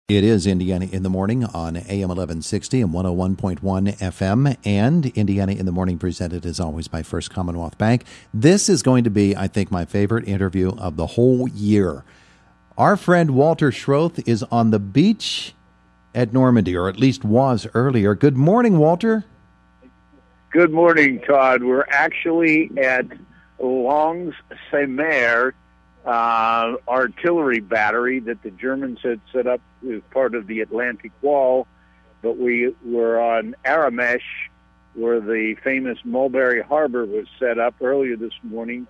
It is Indiana in the Morning on AM 1160 and 101.1 FM, and Indiana in the Morning presented as always by First Commonwealth Bank. This is going to be, I think, my favorite interview of the whole year. Our friend Walter Schroth is on the beach at Normandy, or at least was earlier. Good morning, Walter. Good morning, Todd. We're actually at Longs-Samer artillery battery that the Germans had set up as part of the Atlantic Wall, but we were on Aramesh, where the famous Mulberry Harbor was set up earlier this morning.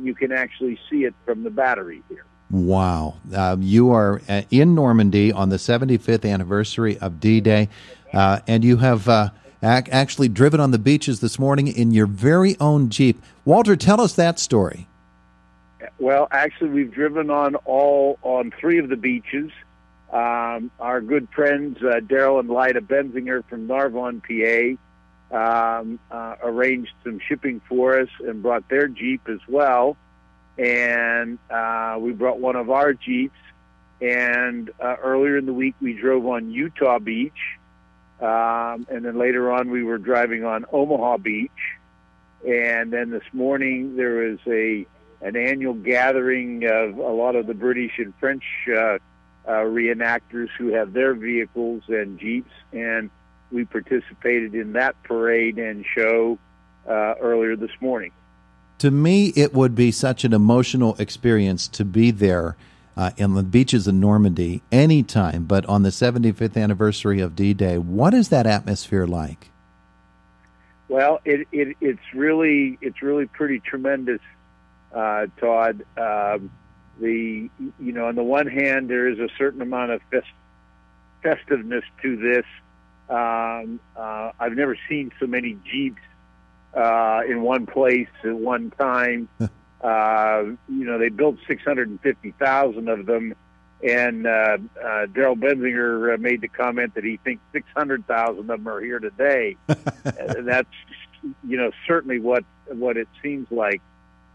You can actually see it from the battery here. Wow. You are in Normandy on the 75th anniversary of D-Day, and you have actually driven on the beaches this morning in your very own Jeep. Walter, tell us that story. Well, actually, we've driven on three of the beaches. Our good friends, Daryl and Lyda Benzinger from Narbonne, PA, arranged some shipping for us and brought their Jeep as well. And we brought one of our Jeeps. And earlier in the week, we drove on Utah Beach. And then later on, we were driving on Omaha Beach. And then this morning, there was an annual gathering of a lot of the British and French reenactors who have their vehicles and Jeeps, and we participated in that parade and show earlier this morning. To me, it would be such an emotional experience to be there in the beaches of Normandy anytime, but on the 75th anniversary of D-Day, what is that atmosphere like? Well, it's really pretty tremendous, Todd. On the one hand, there is a certain amount of festiveness to this. I've never seen so many Jeeps in one place at one time. They built 650,000 of them, and Daryl Benzinger made the comment that he thinks 600,000 of them are here today. That's certainly what it seems like.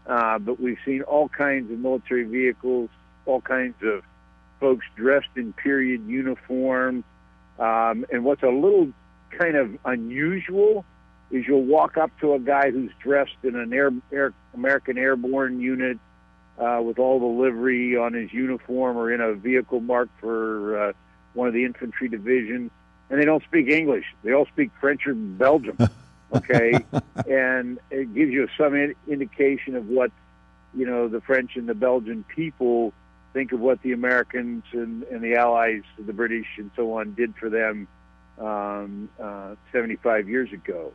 But we've seen all kinds of military vehicles, all kinds of folks dressed in period uniform. And what's a little kind of unusual is you'll walk up to a guy who's dressed in an American Airborne unit with all the livery on his uniform, or in a vehicle marked for one of the infantry divisions, and they don't speak English. They all speak French or Belgium. Okay, and it gives you some indication of what, the French and the Belgian people think of what the Americans and the Allies, the British and so on, did for them 75 years ago.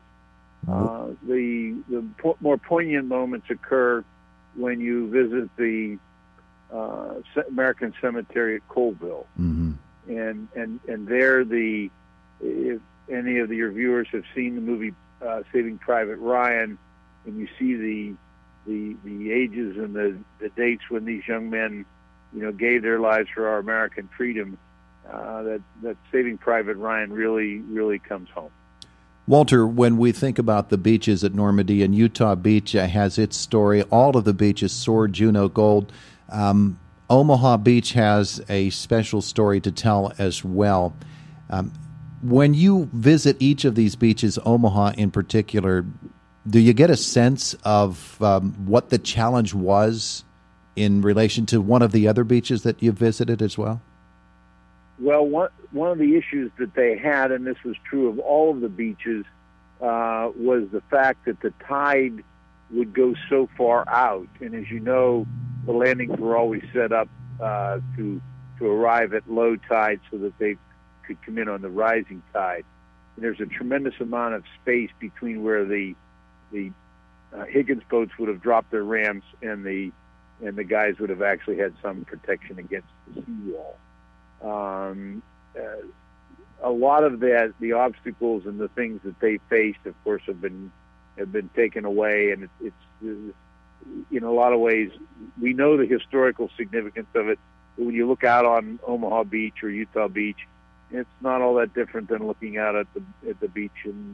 The more poignant moments occur when you visit the American Cemetery at Colville. Mm-hmm. And there, if any of your viewers have seen the movie Saving Private Ryan, and you see the ages and the dates when these young men, gave their lives for our American freedom, that Saving Private Ryan really comes home. Walter, when we think about the beaches at Normandy, and Utah Beach has its story, all of the beaches soar Juno Gold. Omaha Beach has a special story to tell as well. When you visit each of these beaches, Omaha in particular, do you get a sense of what the challenge was in relation to one of the other beaches that you visited as well? Well, one of the issues that they had, and this was true of all of the beaches, was the fact that the tide would go so far out. And as you know, the landings were always set up to arrive at low tide so that they could come in on the rising tide. And there's a tremendous amount of space between where the Higgins boats would have dropped their rams and the guys would have actually had some protection against the seawall. A lot of the obstacles and the things that they faced, of course, have been taken away, and it's in a lot of ways we know the historical significance of it. But when you look out on Omaha Beach or Utah Beach, it's not all that different than looking out at the beach in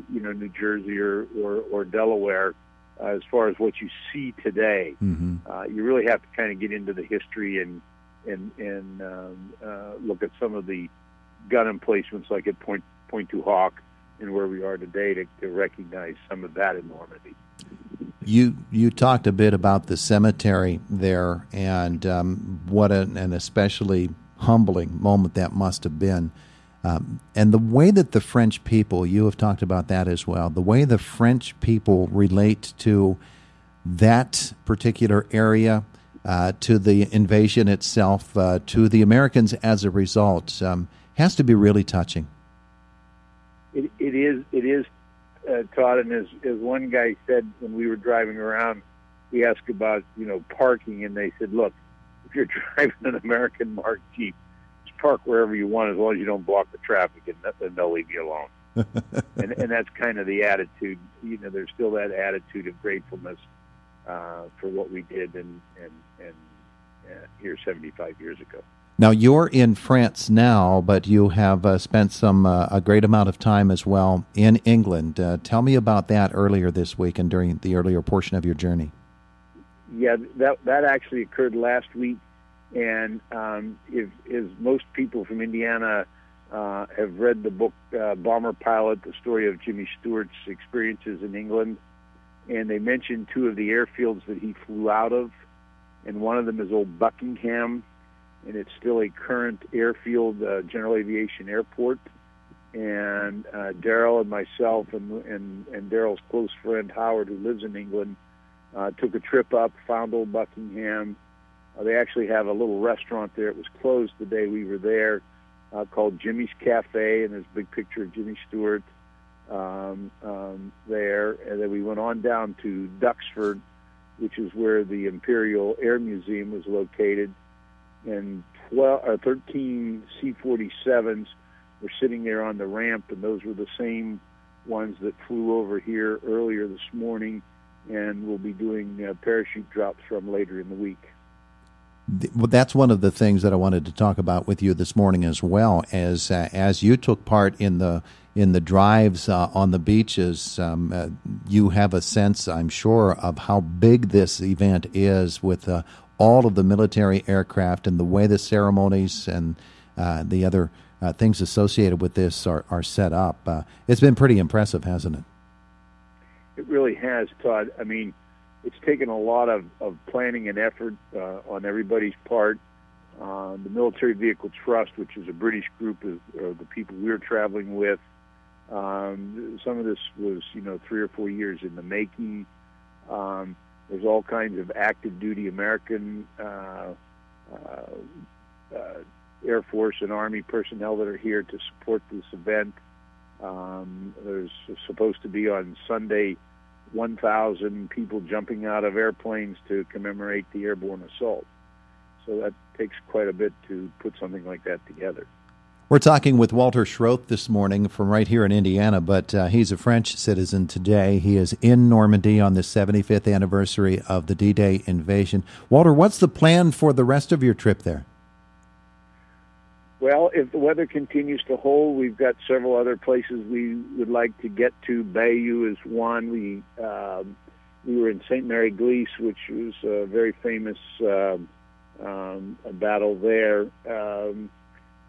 New Jersey or Delaware. As far as what you see today, you really have to kind of get into the history and look at some of the gun emplacements like at Point du Hoc and where we are today to recognize some of that in Normandy. You talked a bit about the cemetery there, and what an especially humbling moment that must have been. And the way that the French people, you have talked about that as well, the way the French people relate to that particular area, to the invasion itself, to the Americans as a result, has to be really touching. It is, Todd, and as one guy said when we were driving around, we asked about, parking, and they said, look, if you're driving an American marked Jeep, just park wherever you want as long as you don't block the traffic, and they'll leave you alone. and that's kind of the attitude. There's still that attitude of gratefulness for what we did and here 75 years ago. Now, you're in France now, but you have spent a great amount of time as well in England. Tell me about that earlier this week and during the earlier portion of your journey. Yeah, that actually occurred last week, and as most people from Indiana have read the book Bomber Pilot, the story of Jimmy Stewart's experiences in England, and they mentioned two of the airfields that he flew out of, and one of them is Old Buckingham, and it's still a current airfield, General Aviation Airport. And Daryl and myself and Daryl's close friend Howard, who lives in England, took a trip up, found Old Buckingham. They actually have a little restaurant there. It was closed the day we were there, called Jimmy's Cafe, and there's a big picture of Jimmy Stewart there. And then we went on down to Duxford, which is where the Imperial Air Museum was located. And 13 C-47s were sitting there on the ramp, and those were the same ones that flew over here earlier this morning, and we'll be doing parachute drops from later in the week. Well, that's one of the things that I wanted to talk about with you this morning as well, as you took part in the drives on the beaches. You have a sense, I'm sure, of how big this event is with all of the military aircraft and the way the ceremonies and the other things associated with this are set up. It's been pretty impressive, hasn't it? It really has, Todd. I mean, it's taken a lot of planning and effort on everybody's part. The Military Vehicle Trust, which is a British group of the people we were traveling with, some of this was, 3 or 4 years in the making. There's all kinds of active duty American Air Force and Army personnel that are here to support this event. There's supposed to be on Sunday 1,000 people jumping out of airplanes to commemorate the airborne assault. So that takes quite a bit to put something like that together. We're talking with Walter Schroth this morning from right here in Indiana, but he's a French citizen today. He is in Normandy on the 75th anniversary of the D-Day invasion. Walter, what's the plan for the rest of your trip there? Well, if the weather continues to hold, we've got several other places we would like to get to. Bayeux is one. We were in St. Mary-Glisse, which was a very famous battle there.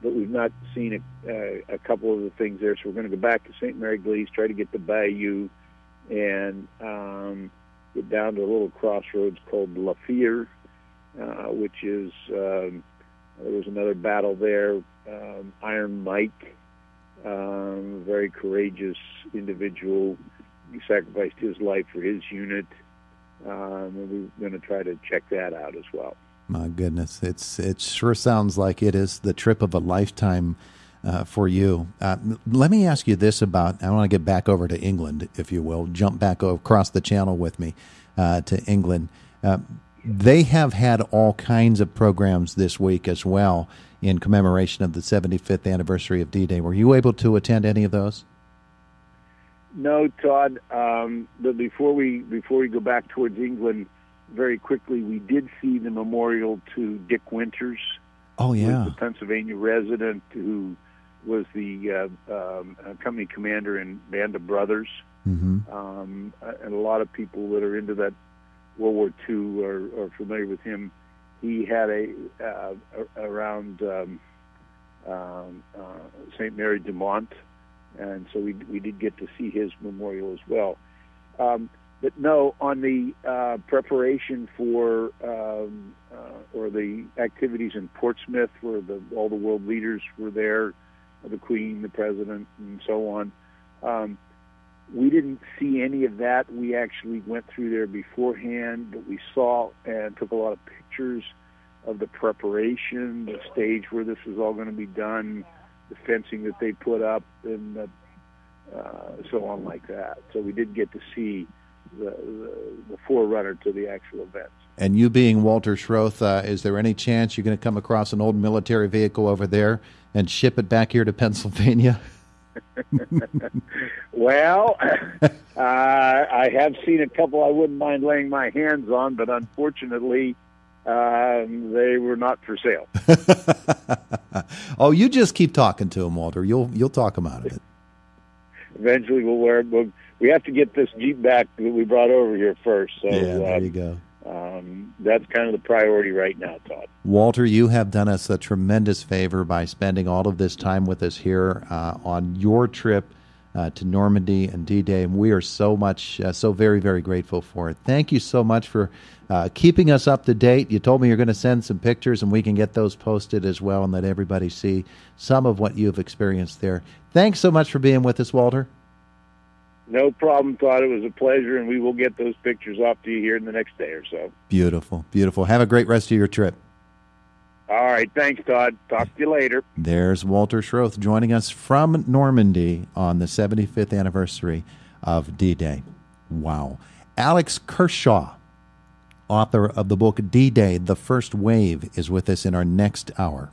But we've not seen a couple of the things there, so we're going to go back to St. Mary-Glisse, try to get to Bayeux, and get down to a little crossroads called La Fere, which is, there was another battle there, Iron Mike, very courageous individual. He sacrificed his life for his unit, and we're going to try to check that out as well. My goodness, it sure sounds like it is the trip of a lifetime for you. Let me ask you this about, I want to get back over to England, if you will, jump back across the channel with me to England. They have had all kinds of programs this week as well in commemoration of the 75th anniversary of D-Day. Were you able to attend any of those? No, Todd. But before we go back towards England, very quickly, we did see the memorial to Dick Winters. Oh, yeah. Who was the Pennsylvania resident who was the company commander in Band of Brothers. Mm-hmm. And a lot of people that are into that World War II are familiar with him. he had around St. Mary de Mont, and so we did get to see his memorial as well. But no, on the preparation for or the activities in Portsmouth, where all the world leaders were there, the Queen, the President, and so on. We didn't see any of that. We actually went through there beforehand, but we saw and took a lot of pictures of the preparation, the stage where this was all going to be done, the fencing that they put up, and so on like that. So we did get to see the forerunner to the actual events. And you being Walter Schroth, is there any chance you're going to come across an old military vehicle over there and ship it back here to Pennsylvania? Well, I have seen a couple I wouldn't mind laying my hands on, but unfortunately, they were not for sale. Oh, you just keep talking to them, Walter. You'll talk them out of it. Eventually, we'll wear it. We have to get this Jeep back that we brought over here first. So, yeah, there you go. That's kind of the priority right now, Todd. Walter, you have done us a tremendous favor by spending all of this time with us here on your trip to Normandy and D-Day, and we are so very, very grateful for it. Thank you so much for keeping us up to date. You told me you're going to send some pictures, and we can get those posted as well and let everybody see some of what you've experienced there. Thanks so much for being with us, Walter. No problem, Todd. It was a pleasure, and we will get those pictures off to you here in the next day or so. Beautiful, beautiful. Have a great rest of your trip. All right. Thanks, Todd. Talk to you later. There's Walter Schroth joining us from Normandy on the 75th anniversary of D-Day. Wow. Alex Kershaw, author of the book D-Day, The First Wave, is with us in our next hour.